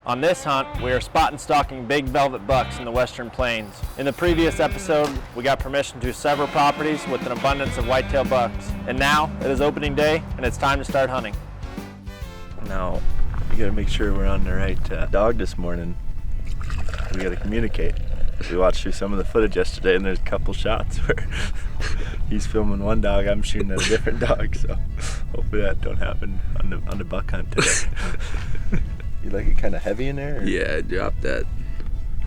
On this hunt, we are spot and stalking big velvet bucks in the Western Plains. In the previous episode, we got permission to several properties with an abundance of whitetail bucks. And now, it is opening day, and it's time to start hunting. Now, we gotta make sure we're on the right dog this morning. We gotta communicate. We watched through some of the footage yesterday, and there's a couple shots where he's filming one dog, I'm shooting at a different dog, so hopefully that don't happen on the buck hunt today. You like it kind of heavy in there? Or? Yeah, drop that.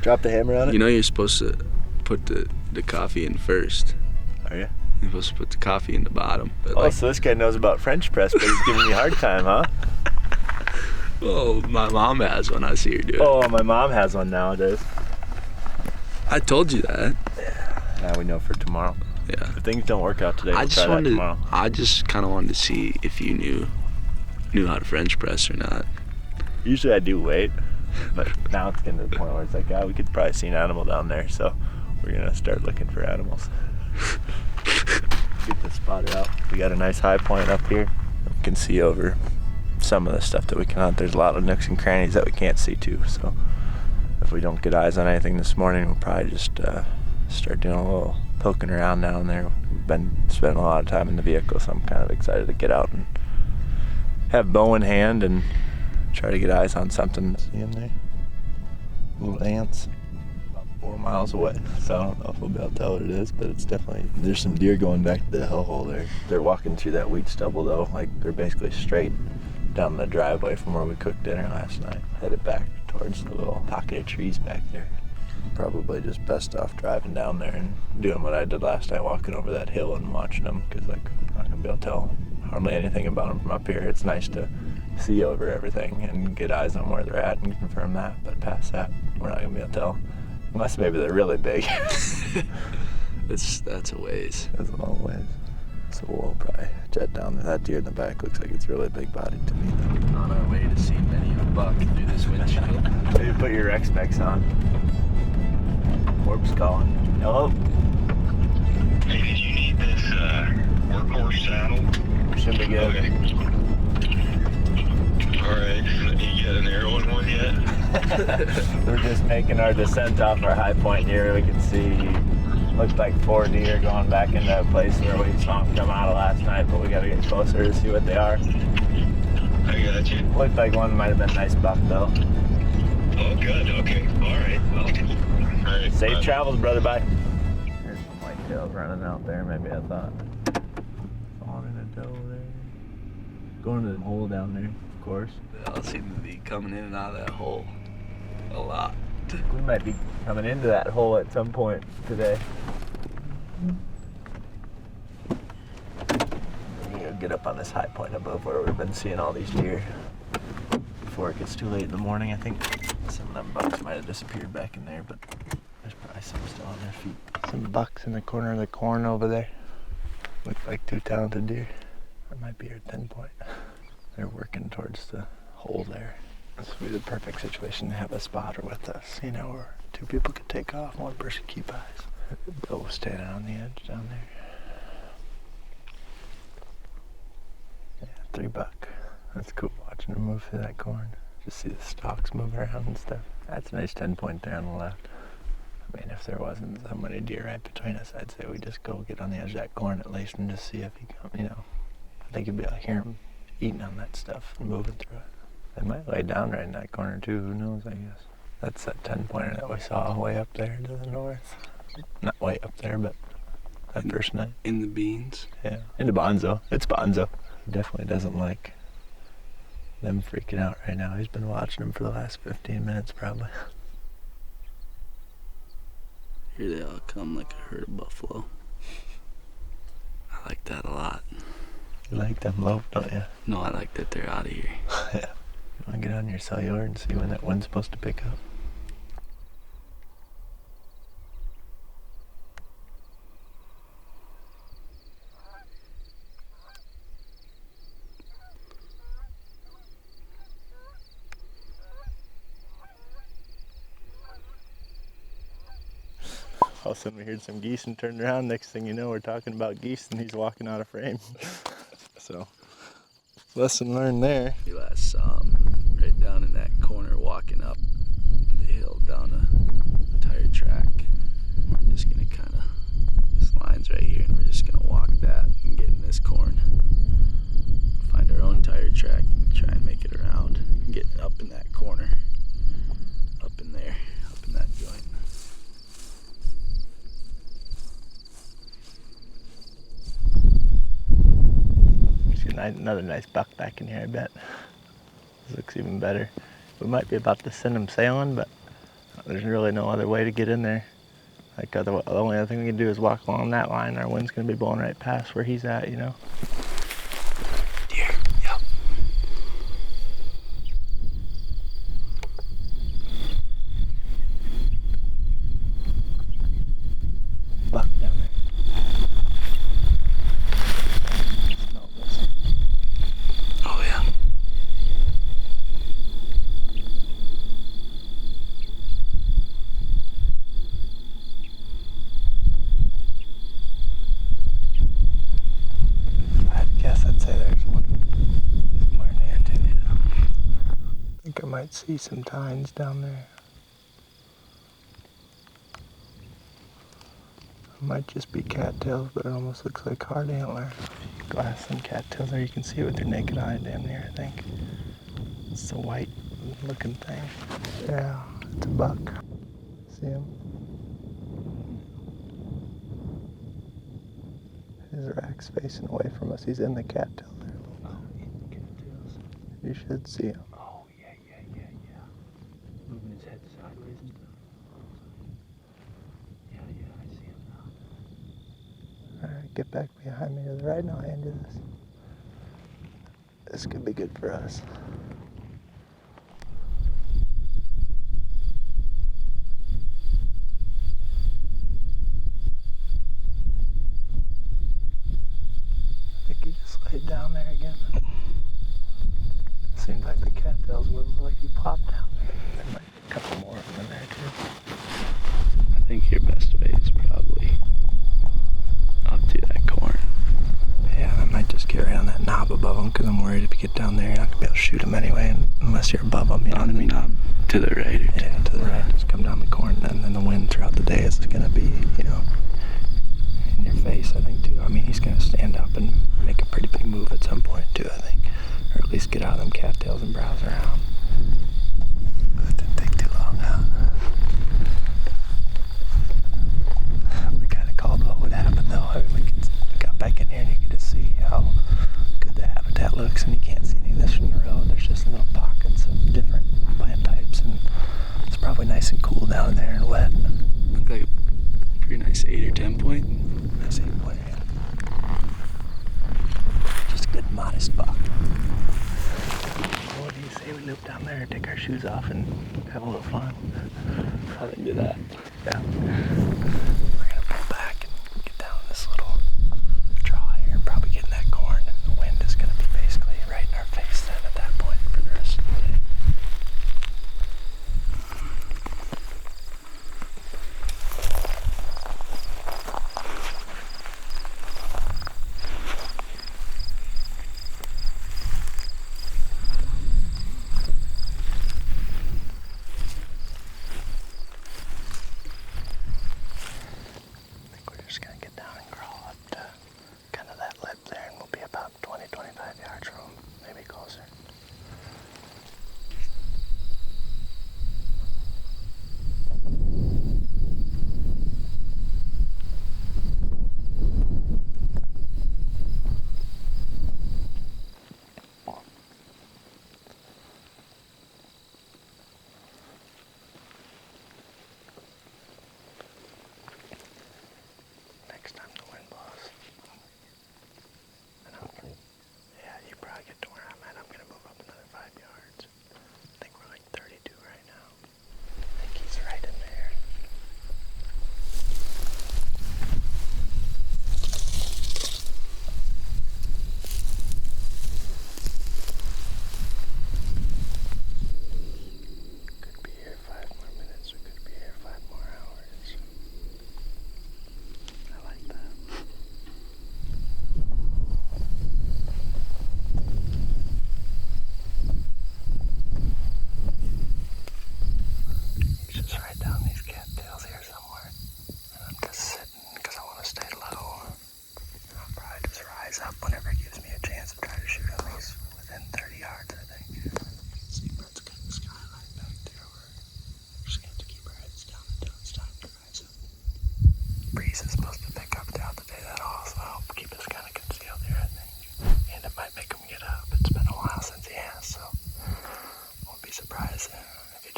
Drop the hammer on it? You know you're supposed to put the coffee in first. Are you? You're supposed to put the coffee in the bottom. But oh, so this guy knows about French press, but he's giving me a hard time, huh? Oh, my mom has one. I see her do it. Oh, my mom has one nowadays. I told you that. Yeah. Now we know for tomorrow. Yeah. If things don't work out today, we'll try that tomorrow. I just kind of wanted to see if you knew how to French press or not. Usually I do wait, but now it's getting to the point where it's like, we could probably see an animal down there, so we're gonna start looking for animals. Get this spotted out. We got a nice high point up here. We can see over some of the stuff that we can hunt. There's a lot of nooks and crannies that we can't see too, so if we don't get eyes on anything this morning, we'll probably just start doing a little poking around down there. We've been spending a lot of time in the vehicle, so I'm kind of excited to get out and have bow in hand and try to get eyes on something. See them there? Little ants. About 4 miles away. So I don't know if we'll be able to tell what it is, but it's definitely, there's some deer going back to the hellhole there. They're walking through that wheat stubble though, like they're basically straight down the driveway from where we cooked dinner last night. Headed back towards the little pocket of trees back there. Probably just best off driving down there and doing what I did last night, walking over that hill and watching them, because like I'm not gonna be able to tell hardly anything about them from up here. It's nice to see over everything and get eyes on where they're at and confirm that, but past that, we're not gonna be able to tell. Unless maybe they're really big. That's a ways. That's a long ways. So we'll probably jet down there. That deer in the back looks like it's really big bodied to me. On our way to see many a buck through this windshield. Maybe put your Rex specs on. Corpse calling. Hello? Hey, did you need this workhorse saddle? Should be good. Okay. Alright, you got an arrow in one yet? We're just making our descent off our high point here. We can see, looks like 4 deer going back into a place where we saw them come out of last night, but we gotta get closer to see what they are. I got you. Looked like one might have been a nice buck though. Oh, good. Okay. Alright. Well, alright. Safe travels, brother. Bye. There's some whitetails running out there, maybe I thought. Falling in a doe there. Going to the hole down there, of course. They all seem to be coming in and out of that hole a lot. We might be coming into that hole at some point today. We're gonna get up on this high point above where we've been seeing all these deer before it gets too late in the morning. I think some of them bucks might have disappeared back in there, but there's probably some still on their feet. Some bucks in the corner of the corn over there. Look like 2 talented deer. That might be our 10 point. They're working towards the hole there. This would be the perfect situation to have a spotter with us, you know, where 2 people could take off, 1 person keep eyes. Bill was standing on the edge down there. Yeah, 3 buck. That's cool watching them move through that corn. Just see the stalks moving around and stuff. That's a nice 10 point there on the left. I mean, if there wasn't so many deer right between us, I'd say we just go get on the edge of that corn at least and just see if he comes, you know. I think you'd be able to hear him eating on that stuff and moving through it. They might lay down right in that corner too, who knows, I guess. That's that 10 pointer that we saw way up there to the north. Not way up there, but that first night. In the beans? Yeah, into Bonzo. It's Bonzo. He definitely doesn't like them freaking out right now. He's been watching them for the last 15 minutes probably. Here they all come like a herd of buffalo. I like that a lot. You like them low, don't you? No, I like that they're out of here. Yeah. You want to get on your cellular and see when that wind's supposed to pick up? All of a sudden we heard some geese and turned around. Next thing you know, we're talking about geese and he's walking out of frame. So, lesson learned there. You last saw him right down in that corner walking up. another nice buck back in here, I bet. This looks even better. We might be about to send him sailing, but there's really no other way to get in there. Like the only other thing we can do is walk along that line. Our wind's gonna be blowing right past where he's at, you know? Deer, yep. Buck down there. Smell this. Oh yeah. I guess I'd say there's one somewhere in there too. I think I might see some tines down there. It might just be cattails, but it almost looks like hard antler. If you glass some cattails there, you can see it with your naked eye damn near, I think. It's a white looking thing. Yeah, it's a buck. See him? His rack's facing away from us. He's in the cattail there. Oh, in the cattails. You should see him. Oh, yeah. Moving his head sideways and stuff. Yeah, I see him now. Alright, get back behind me to the right and I'll hand you this. This could be good for us. I think he just laid down there again. Seems like the cattails moved like he plopped down there. There might be a couple more of them in there too. I think your best way is probably up to that corn. Yeah, I might just get right on that knob above them because I'm worried if you get down there, you're not going to be able to shoot them anyway unless you're above them. You know what I mean? Not to the right or Yeah, to the right. Just come down the corn, and then the wind throughout the day is going to be, you know, in your face, I think, too. I mean, he's going to stand up and make a pretty big move at some point, too, I think. Or at least get out of them cattails and browse around. That didn't take too long, huh? We kind of called what would happen, though. I mean, we got back in here, and you could just see how good the habitat looks, and you can't see any of this from the road. There's just little pockets of different plant types, and it's probably nice and cool down there and wet. Look like a pretty nice 8 or 10 point. Nice 8 point, yeah. Just a good, modest buck. What do you say we loop down there, take our shoes off, and have a little fun? I think do that. Yeah. We're gonna pull back and get down this little draw here and probably get in that corn, and the wind is gonna be basically right in our face then at that point for the rest of the day.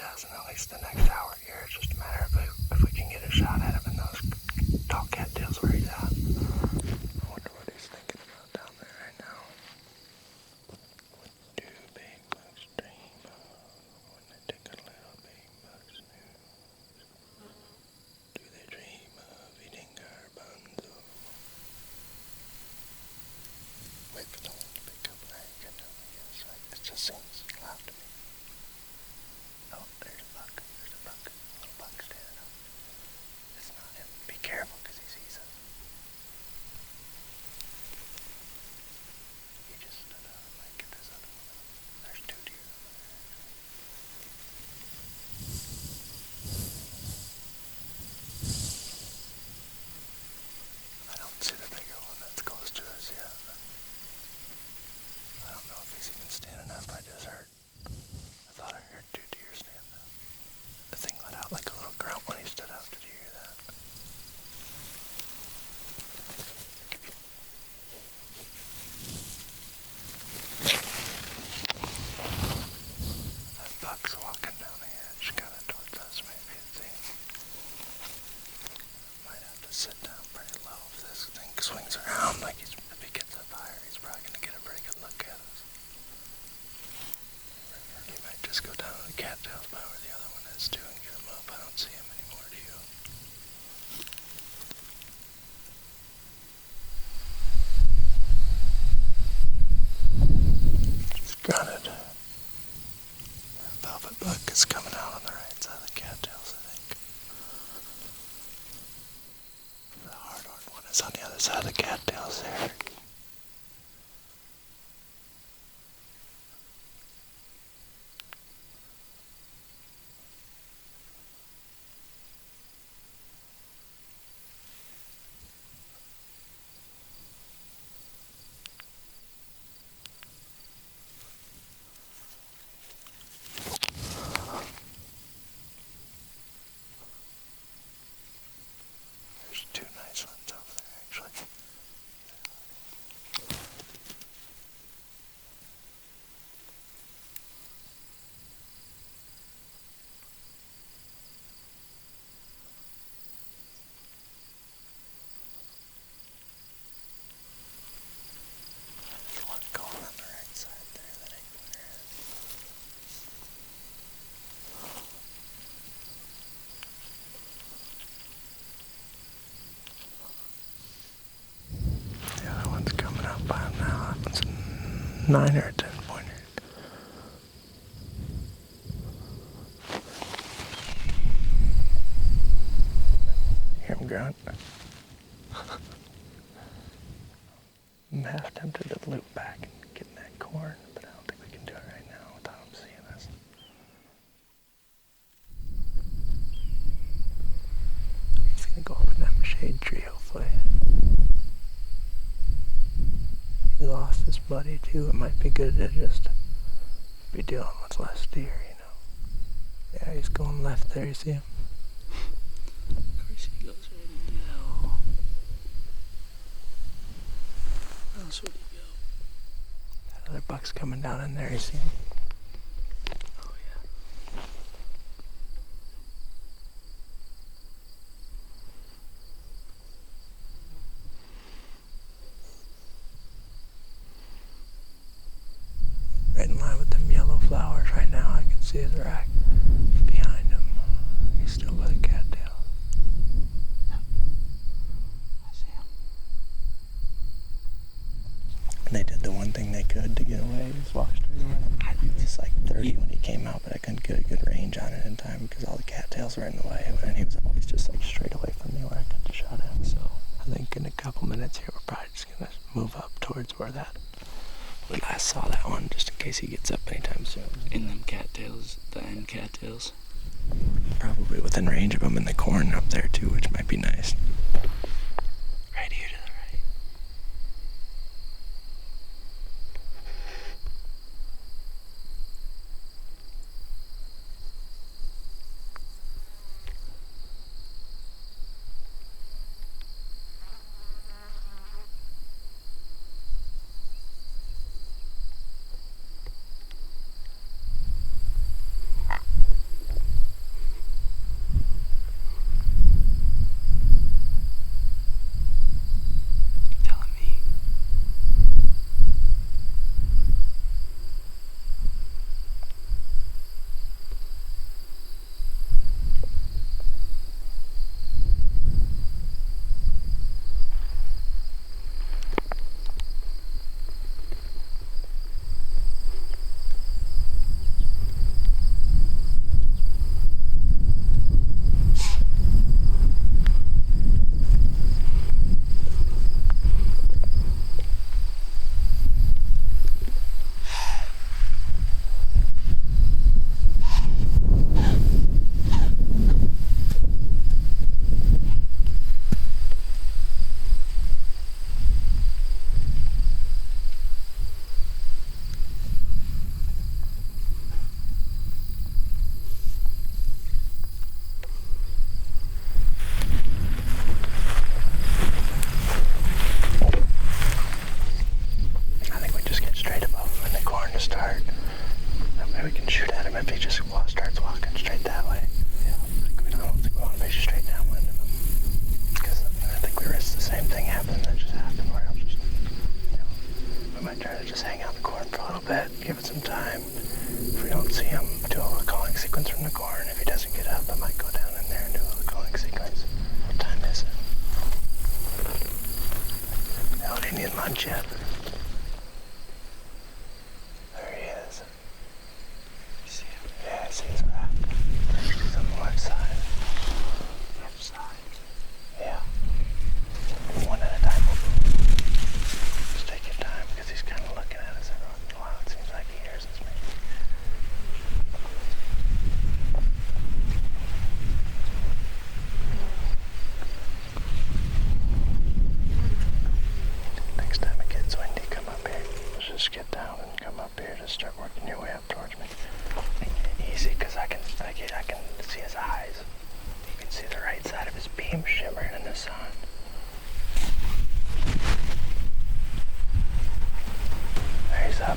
does in at least the next hour here. It's just a matter of if we can get a shot at him in those tall cattails where he's at. I wonder what he's thinking about down there right now. What do big bucks dream of when they take a little big bucks snooze? Do they dream of eating garbanzo? Wait for the one to pick up. There you go. Yes, right. It just seems loud to me. Oh, there's a buck. There's a buck. A little buck standing up. It's not him. Be careful because he sees us. He just stood up. I might get this other one up. There's two deer over there. I don't see the bigger one that's close to us yet. I don't know if he's even standing up. I just heard. I thought I heard two deer stand up. The thing let out like a little grunt when he stood up. Did you hear that? That buck's walking down the edge, kind of towards us, maybe. It seems. Might have to sit down pretty low if this thing swings around. Like if he gets up higher, he's probably going to get a pretty good look at us. Or he might just go down to the cattails by where the other one is too and get him up. I don't see him anymore, do you? Just grunted. That velvet buck is coming out on the right side of the cattails, I think. The hard-horned one is on the other side of the cattails there. There's two nice ones over there, actually. There's one going on the right side there that ain't clear. The other one's coming up by him now. That one's a 9 or a 10 pointer. Hear him grunt? I'm half tempted to loop back and get in that corn, but I don't think we can do it right now without him seeing us. He's gonna go up in that shade tree, hopefully. He lost his buddy too. It might be good to just be dealing with less deer, you know. Yeah, he's going left there. You see him? Of course he goes right into that hole. Where else would he go? That other buck's coming down in there. You see him? Oh yeah. Right in line with them yellow flowers right now. I can see his rack behind him. He's still by the cattail. I see him. And they did the one thing they could to get away. Just walk straight away. He was like 30 when he came out, but I couldn't get a good range on it in time because all the cattails were in the way. And he was always just like straight away from me where I could have shot him. So I think in a couple minutes here, we're probably just going to move up towards where that we last saw that one, just in case he gets up anytime soon. In them cattails, the end cattails. Probably within range of him in the corn up there too, which might be nice. Right here to the right.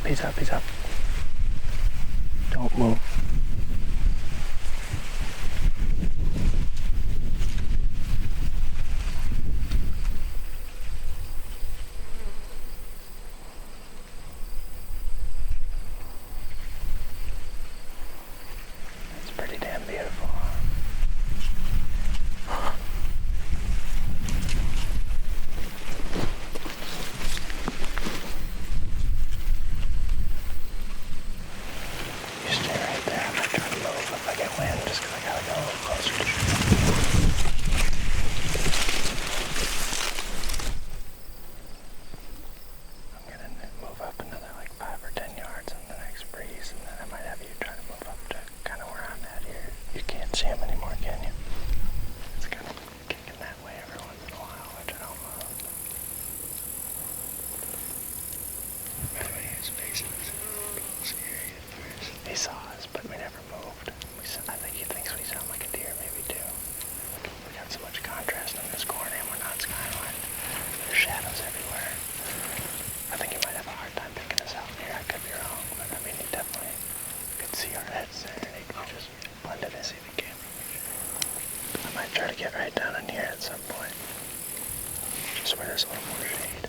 He's up, he's up. Don't move. It's pretty damn beautiful. You stay right there. I'm not trying to move if I get wind, just because I gotta go a little closer to you. I'm gonna move up another like 5 or 10 yards on the next breeze, and then I might have you try to move up to kind of where I'm at here. You can't see him anymore, can you? It's kind of kicking that way every once in a while, which I don't love. By the way, his face is a little scary at first. He saw us, but we never moved. I think he thinks we sound like a deer, maybe too. We got so much contrast in this corner, and we're not skyline. There's shadows everywhere. I think he might have a hard time picking us out here. I could be wrong, but I mean, he definitely could see our heads there, and he just blended in. See the camera. I might try to get right down in here at some point, just where there's a little more shade.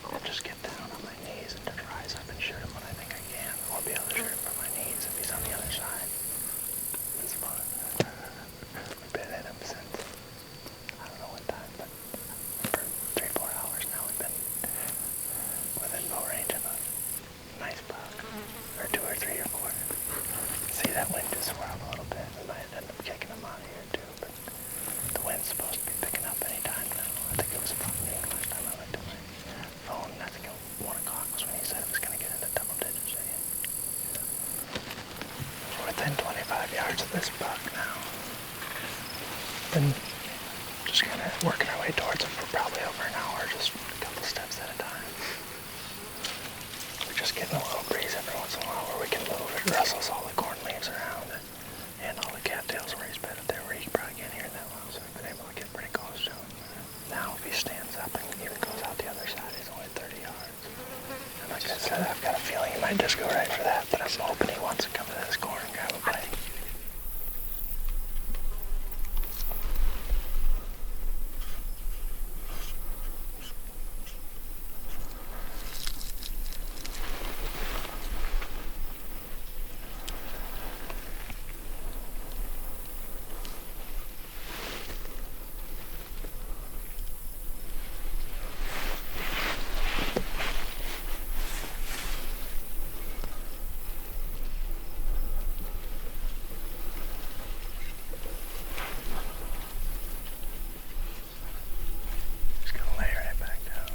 I'll just get down on my knees and just rise up and shoot him when I think I can. I'll be able to shoot him from my knees if he's on the other side. It's fun. We've been at him since, I don't know what time, but for 3-4 hours now we've been within bow range of a nice buck, or 2 or 3 or 4. See, that wind just swirled a little bit. We might end up kicking him out of here too, but the wind's supposed to be picking up any time now. I think it was about noon last time I looked at my phone. I think at 1 o'clock was when he said it was going to get into double digits again. We're within 25 yards of this buck now. Been just kind of working our way towards him for probably over an hour, just a couple steps at a time. We're just getting a little breeze every once in a while where we can move. It rustles all the corn leaves around and all the cattails where he's been up there where he probably can't hear that well, so we've been able to get pretty close to him. Now if he stands up and even goes out the other side, he's only 30 yards. And like I said, I've got a feeling he might just go right for that, but I'm hoping he wants to come to this corn and grab a bite. Just gonna layer it back down.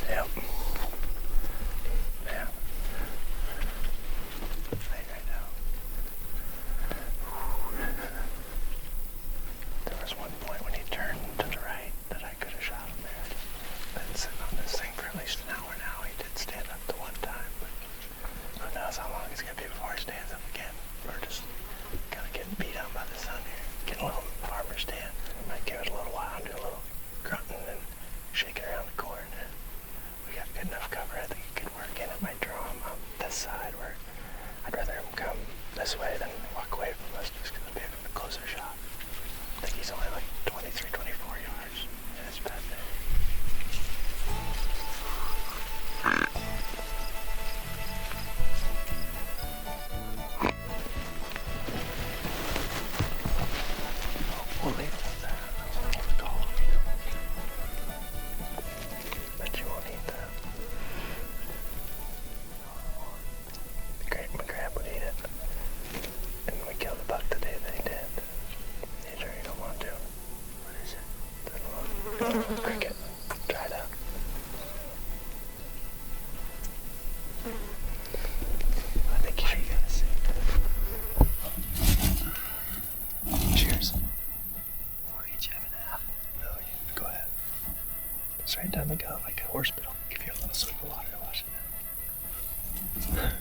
Yep. Yeah. Right now. There was one point when he turned to the right that I could have shot him there. Been sitting on this thing for at least an hour now. He did stand up the one time, but who knows how long it's gonna be before he stands up again. We're just kind of getting beat up by the sun here. Getting a little farmer stand. We might give it a little while and do a little grunting and shaking around the corn. We got good enough cover. I think it could work in. It might draw him up this side where I'd rather him come this way than walk away from us just because it'll be a closer shot. I think he's only like 23, 24 yards in his bed there. We'll leave it at that. I don't want to call him either. Bet you won't eat that. The great McCrab would eat it. And we killed the buck the day that he did. You sure you don't want to? What is it? The little cricket. Dried up. I think you gotta see. Cheers. I'll each have an half. No, you go ahead. It's right down the gut like a horse bit. I'll give you a little swig of water to wash it down.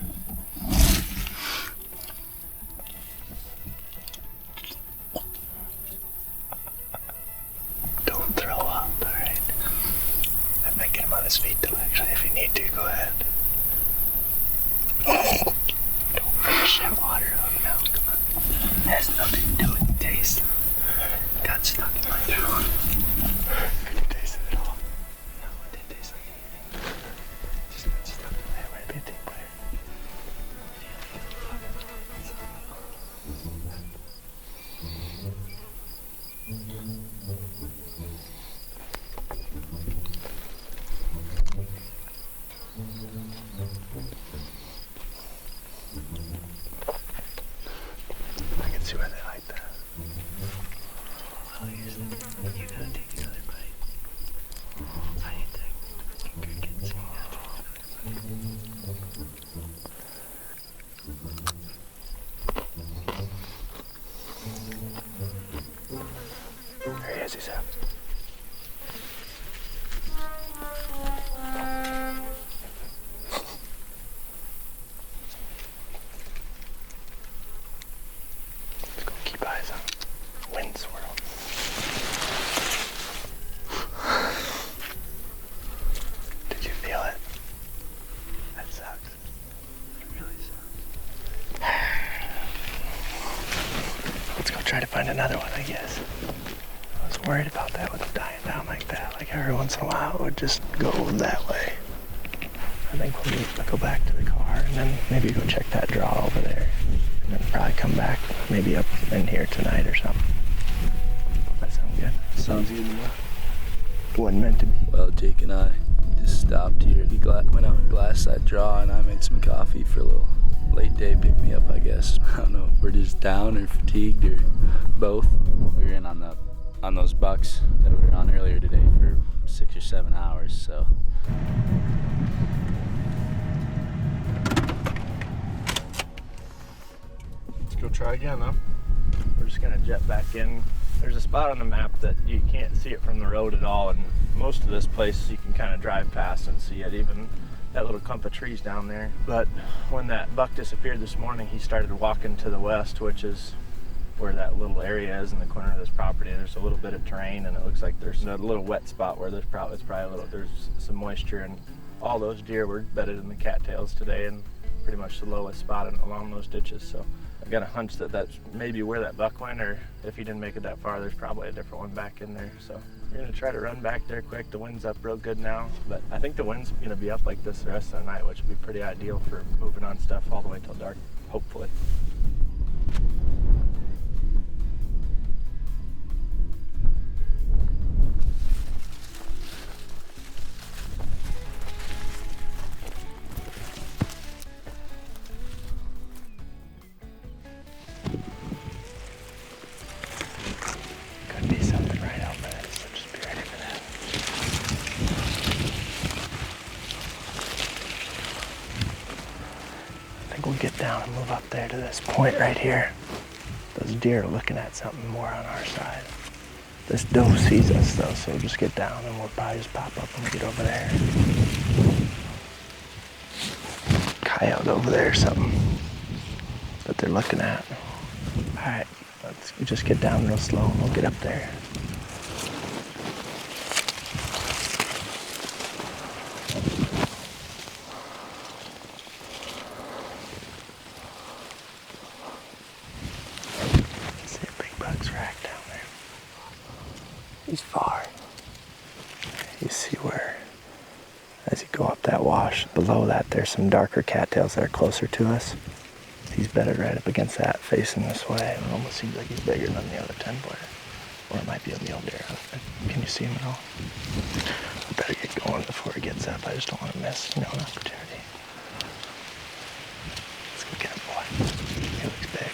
try to find another one, I guess. I was worried about that with dying down like that. Like every once in a while it would just go that way. I think we'll need to go back to the car and then maybe go check that draw over there. And then probably come back maybe up in here tonight or something. That sound good? Sounds good to me. Wasn't meant to be. Well, Jake and I just stopped here. He went out and glassed that draw, and I made some coffee for a little late day pick me up, I guess. I don't know if we're just down or fatigued or both. We were in on those bucks that we were on earlier today for 6 or 7 hours, so. Let's go try again, huh? We're just gonna jet back in. There's a spot on the map that you can't see it from the road at all, and most of this place you can kind of drive past and see it, even that little clump of trees down there. But when that buck disappeared this morning, he started walking to the west, which is where that little area is in the corner of this property. There's a little bit of terrain, and it looks like there's a little wet spot where there's probably there's some moisture, and all those deer were bedded in the cattails today, and pretty much the lowest spot along those ditches. So I got a hunch that that's maybe where that buck went, or if he didn't make it that far, there's probably a different one back in there. So we're gonna try to run back there quick. The wind's up real good now, but I think the wind's gonna be up like this the rest of the night, which would be pretty ideal for moving on stuff all the way till dark, hopefully. Could be something right out there, so just be ready for that. I think we'll get down and move up there to this point right here. Those deer are looking at something more on our side. This doe sees us though, so we'll just get down and we'll probably just pop up when we get over there. Coyote over there or something that they're looking at. All right, let's just get down real slow and we'll get up there. See a big buck's rack down there. He's far. You see where, as you go up that wash, below that there's some darker cattails that are closer to us. He's bedded right up against that, facing this way. It almost seems like he's bigger than the other 10-footer. Or it might be a mule deer. Can you see him at all? We better get going before he gets up. I just don't want to miss, an opportunity. Let's go get him, boy. He looks big.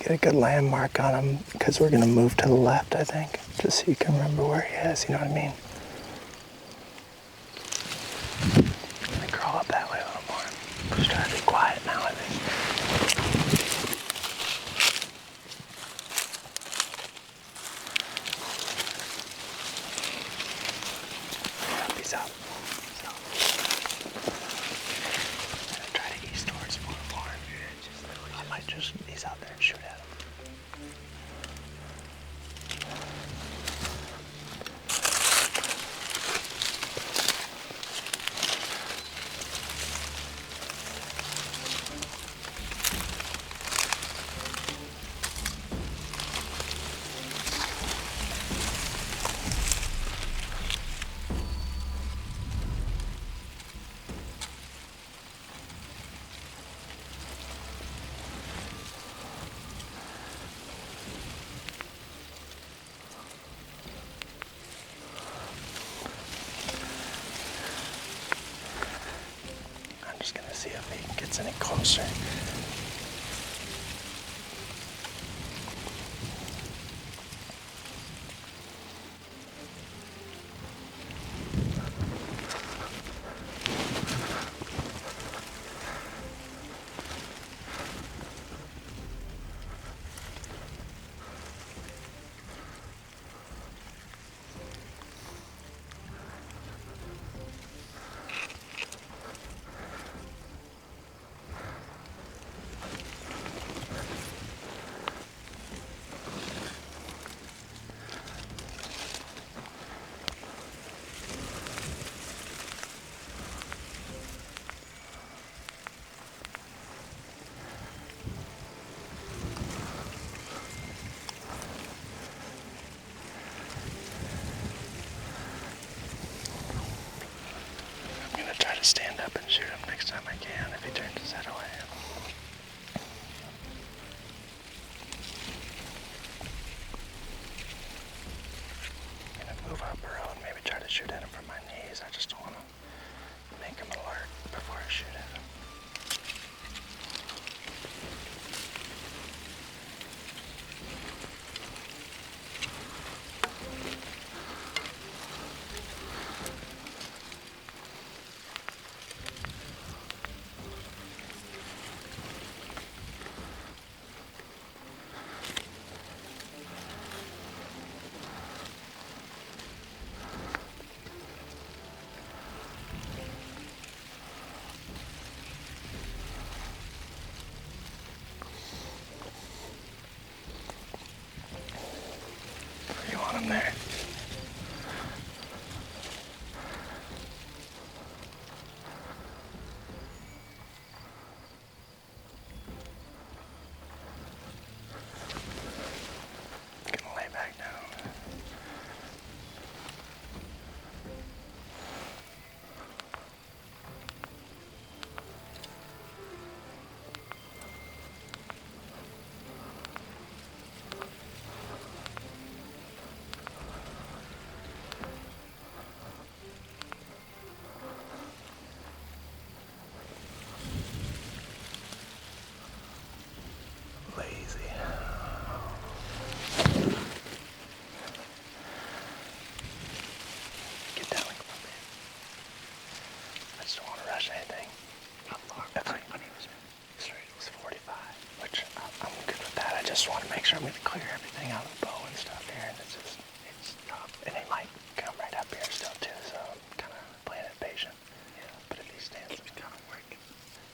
Get a good landmark on him because we're gonna move to the left, I think, just so you can remember where he is, you know what I mean? Let me crawl up that way a little more. Just try to be quiet now, I think. Yep, he's up. Try to ease towards him a little more. I might just ease out there and shoot at him. I'm just gonna see if he gets any closer. to stand up and shoot him next time I can if he turns his head away. I'm gonna move up a road, maybe try to shoot at him from my knees. I just don't want to make him alert before I shoot at him. You want him there? Gonna lay back down. Lazy. Get down and come up here. I just don't want to rush anything. How far? It was 45, which I'm good with that. I just want to make sure I'm going to clear everything out of the bow and stuff here, and it's tough. And he might come right up here still too, so I'm kind of playing it patient. Yeah. But if he stands, it's kind of working.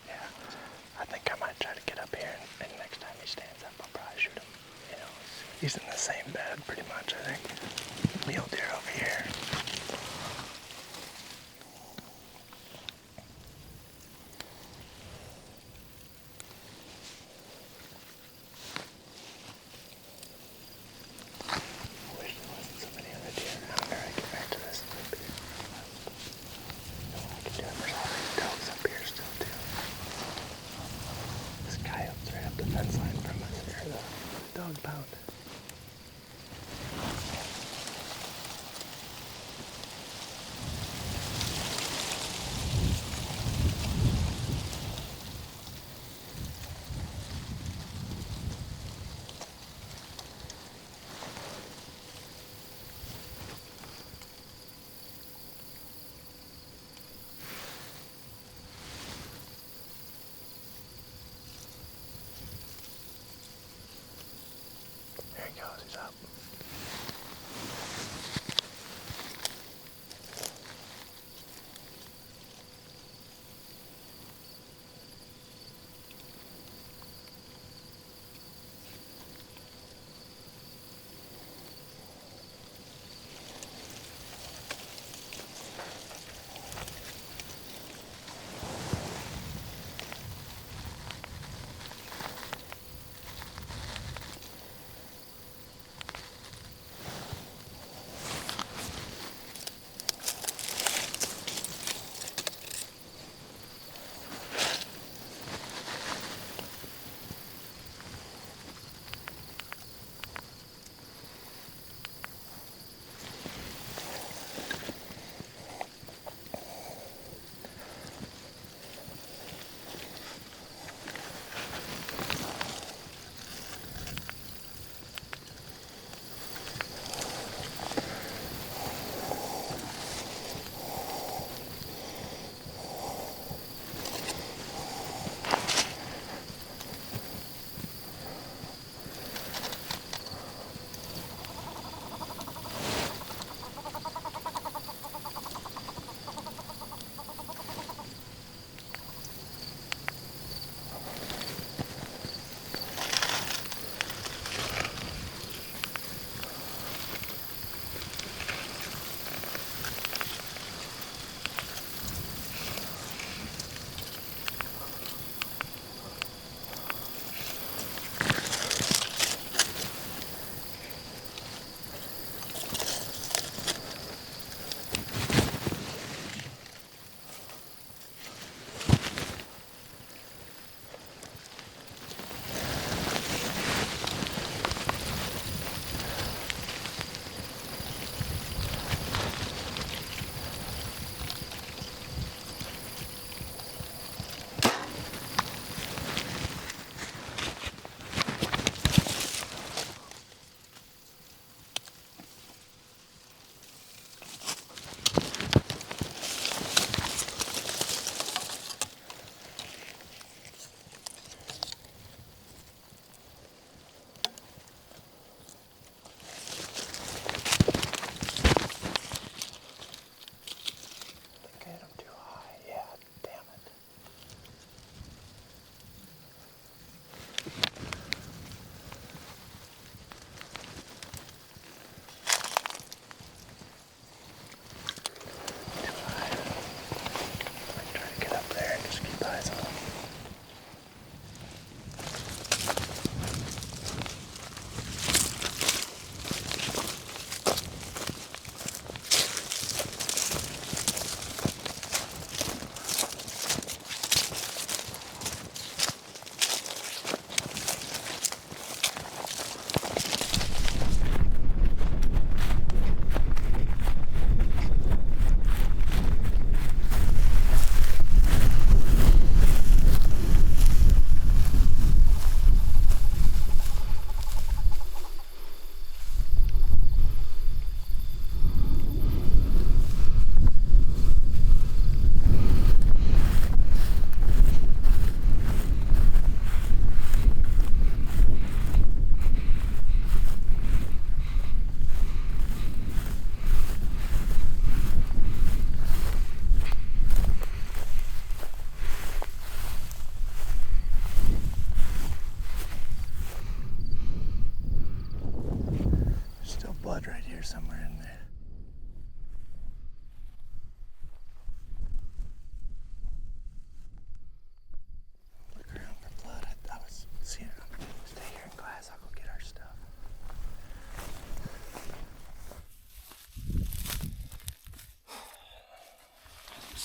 Yeah. I think I might try to get up here, and next time he stands up, I'll probably shoot him. You know, he's in the same bed pretty much, I think. Mule deer over here.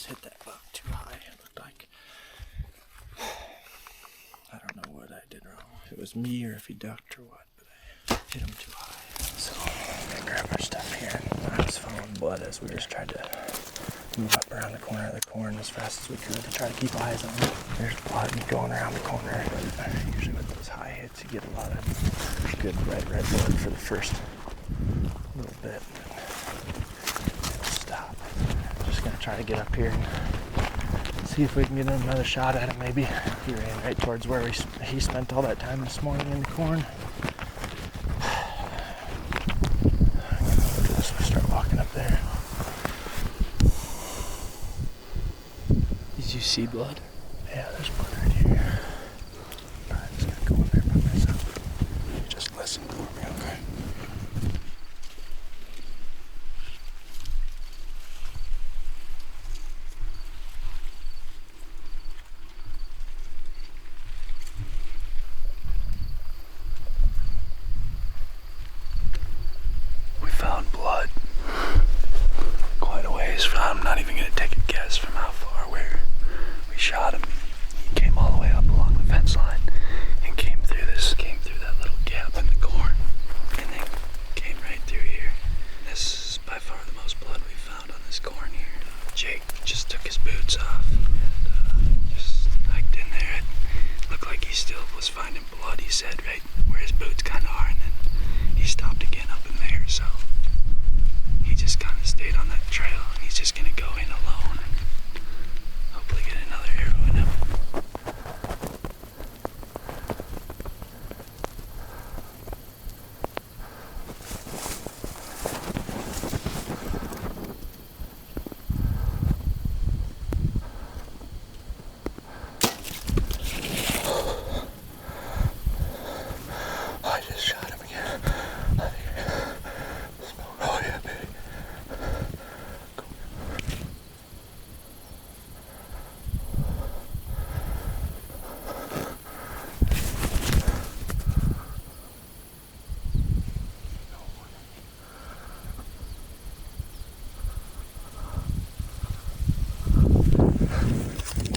just hit that buck too high. It looked like, I don't know what I did wrong. If it was me or if he ducked or what, but I hit him too high. So I'm gonna grab our stuff here. I was following blood as we just tried to move up around the corner of the corn as fast as we could to try to keep eyes on it. There's blood going around the corner. Usually with those high hits, you get a lot of good red blood for the first little bit. It'll stop. Just gonna try to get up here and see if we can get another shot at him. Maybe he ran right towards where he spent all that time this morning in the corn. Look at this. We'll start walking up there. Did you see blood? Yeah, there's blood right here. I'm just gonna go in there by myself. You just listen for me, okay? We found blood quite a ways from. I'm not even gonna take a guess from how far where we shot him. He came all the way up along the fence line and came through that little gap in the corn, and then came right through here. This is by far the most blood we've found on this corn here. Jake just took his boots off and just hiked in there. It looked like he still was finding blood, he said, right where his boots kind of are, and then he stopped again up in there, so he just kind of stayed on that trail, and he's just gonna go in alone and hopefully get another arrow in him. I just shot him again. Oh yeah, baby.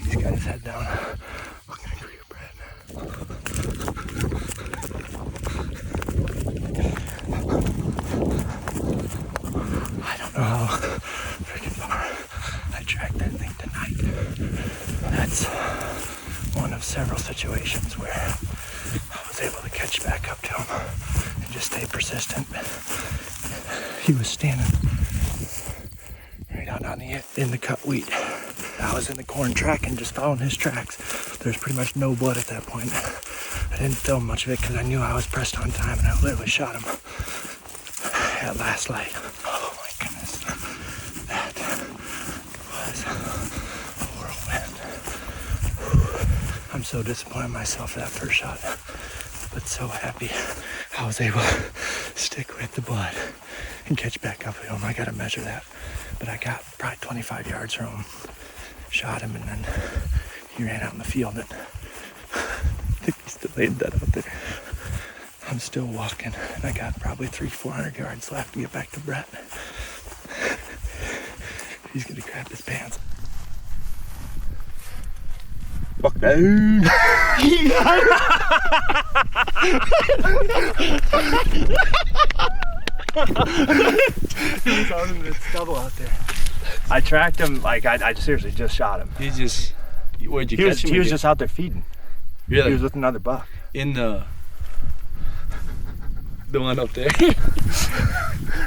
He's got his head down, looking for you, Brad. I don't know how freaking far I tracked that thing tonight. That's one of several situations where I was able to catch back up to him and just stay persistent. He was standing right out on in the cut wheat. I was in the corn tracking, just following his tracks. There's pretty much no blood at that point. I didn't film much of it because I knew I was pressed on time, and I literally shot him at last light. Oh my goodness. That was a whirlwind. I'm so disappointed in myself for that first shot, but so happy I was able to stick with the blood and catch back up with him. I gotta measure that, but I got probably 25 yards from him. Shot him, and then he ran out in the field, and I think he still laid that out there. I'm still walking, and I got probably 300-400 yards left to get back to Brett. He's gonna grab his pants. Fuck down. He was out in the stubble out there. I tracked him, like, I seriously just shot him. Where'd you catch him? He was just out there feeding. Really? He was with another buck. In the one up there.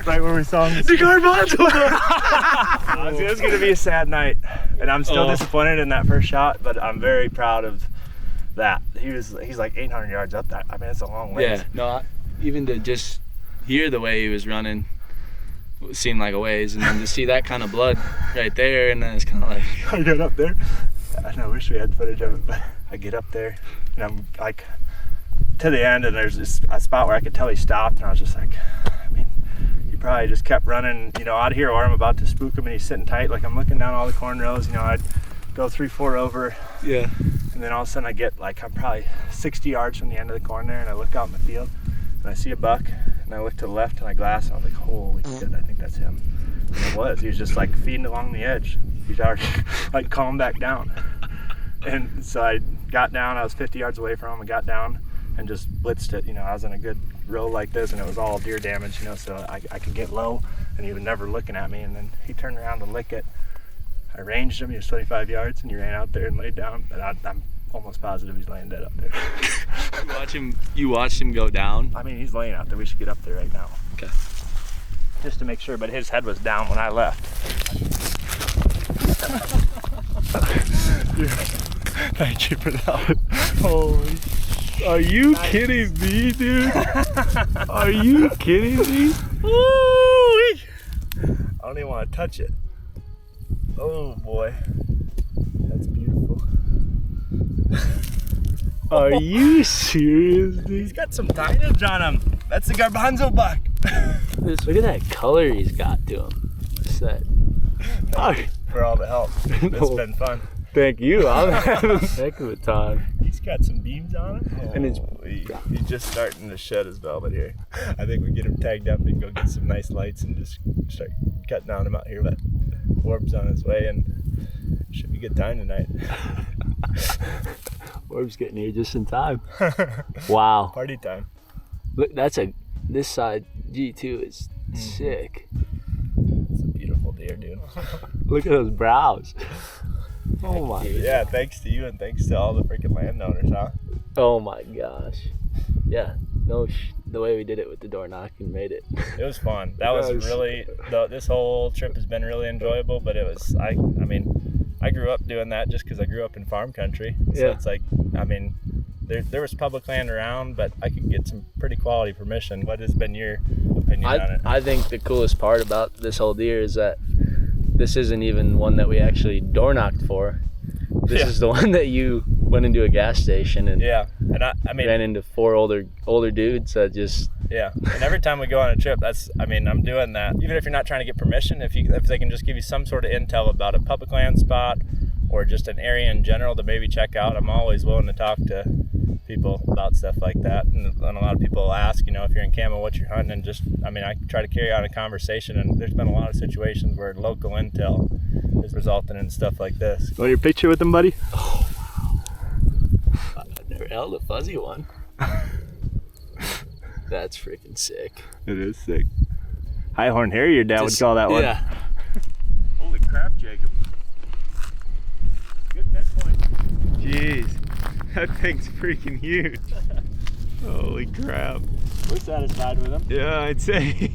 Right where we saw him. The garbanzo! It was going to be a sad night. And I'm still disappointed in that first shot, but I'm very proud of that. He's like 800 yards up that. I mean, it's a long way. Yeah, no, even to just hear the way he was running seemed like a ways, and then to see that kind of blood right there, and then it's kind of like... I got up there. I wish we had footage of it, but I get up there, and I'm like to the end, and there's a spot where I could tell he stopped, and I was just like, I mean, he probably just kept running, out of here, or I'm about to spook him, and he's sitting tight. Like, I'm looking down all the corn rows, I'd go 3-4 over. Yeah. And then all of a sudden I get, like, I'm probably 60 yards from the end of the corn there, and I look out in the field, and I see a buck, and I look to the left, and I glass, and I was like, holy shit, I think that's him. It was. He was just like feeding along the edge. He's already like calm back down. And so I got down. I was 50 yards away from him. I got down and just blitzed it. You know, I was in a good row like this, and it was all deer damage. You know, so I could get low, and he was never looking at me. And then he turned around to lick it. I ranged him. He was 25 yards, and he ran out there and laid down. And I'm almost positive he's laying dead up there. You watched him go down? I mean, he's laying out there. We should get up there right now. Okay. Just to make sure, but his head was down when I left. Thank you for that. Holy. Are you kidding me, dude? Are you kidding me? I don't even want to touch it. Oh boy. That's beautiful. Are you serious, dude? He's got some tonnage on him. That's the garbanzo buck. Look at that color he's got to him. What's that? For all the help. It's been fun. Thank you. I'm having a heck of a time. He's got some beams on him. And it's He's just starting to shed his velvet here. I think we get him tagged up and go get some nice lights and just start cutting on him out here. But Orb's on his way and should be a good time tonight. Orb's getting here just in time. Wow. Party time. Look, this side G2 is sick. It's a beautiful deer, dude. Look at those brows. Oh my. Yeah, thanks to you and thanks to all the freaking landowners, huh? Oh my gosh. Yeah. The way we did it with the door knocking made it. It was fun. That was really, this whole trip has been really enjoyable, but it was, I mean, I grew up doing that just because I grew up in farm country. So Yeah. it's like, I mean, there was public land around, but I could get some pretty quality permission. What has been your opinion on it? I think the coolest part about this whole deer is that this isn't even one that we actually door knocked for. This is the one that you went into a gas station and and I mean, ran into 4 older dudes that just and every time we go on a trip, I'm doing that. Even if you're not trying to get permission, if they can just give you some sort of intel about a public land spot or just an area in general to maybe check out, I'm always willing to talk to people about stuff like that. And a lot of people will ask, you know, if you're in camo, what you're hunting, and just, I mean, I try to carry on a conversation, and there's been a lot of situations where local intel is resulting in stuff like this. Want your picture with him, buddy? I've never held a fuzzy one. That's freaking sick. It is sick. High horn harrier, Dad would call that one. Yeah. Holy crap, Jacob. Good dead point. Jeez, that thing's freaking huge. Holy crap. We're satisfied with him. Yeah, I'd say.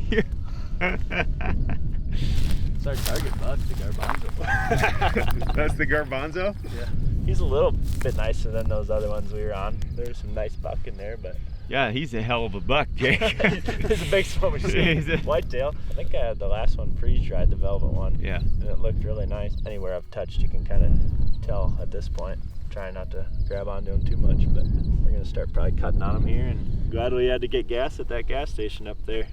It's our target bud, the garbanzo. That's the garbanzo? Yeah. He's a little bit nicer than those other ones we were on. There's some nice buck in there, but Yeah, he's a hell of a buck, Jake. it's the biggest one we've seen. He's a- Whitetail. I think I had the last one freeze-dried, the velvet one. Yeah. And it looked really nice. Anywhere I've touched, you can kind of tell at this point. Trying not to grab onto him too much, but we're gonna start probably cutting on him here. And glad we had to get gas at that gas station up there.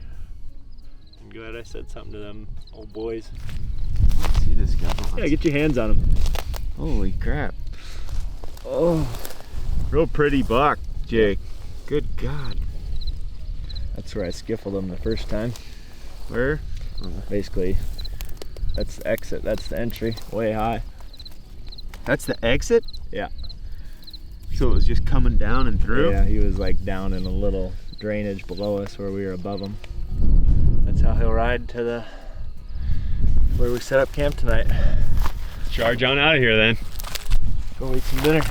I'm glad I said something to them old boys. Let's see this guy. Yeah, get your hands on him. Holy crap. Oh, real pretty buck, Jake. Good God. That's where I skiffled him the first time. Where? Basically, that's the exit. That's the entry. Way high. That's the exit? Yeah. So it was just coming down and through? Yeah, he was like down in a little drainage below us where we were above him. That's how he'll ride to the where we set up camp tonight. Charge on out of here then. Go eat some dinner.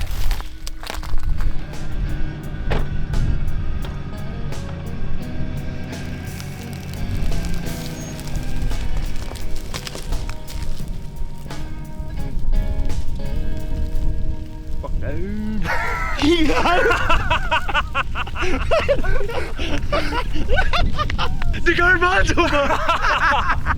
Fuck no. The garbanzo buck!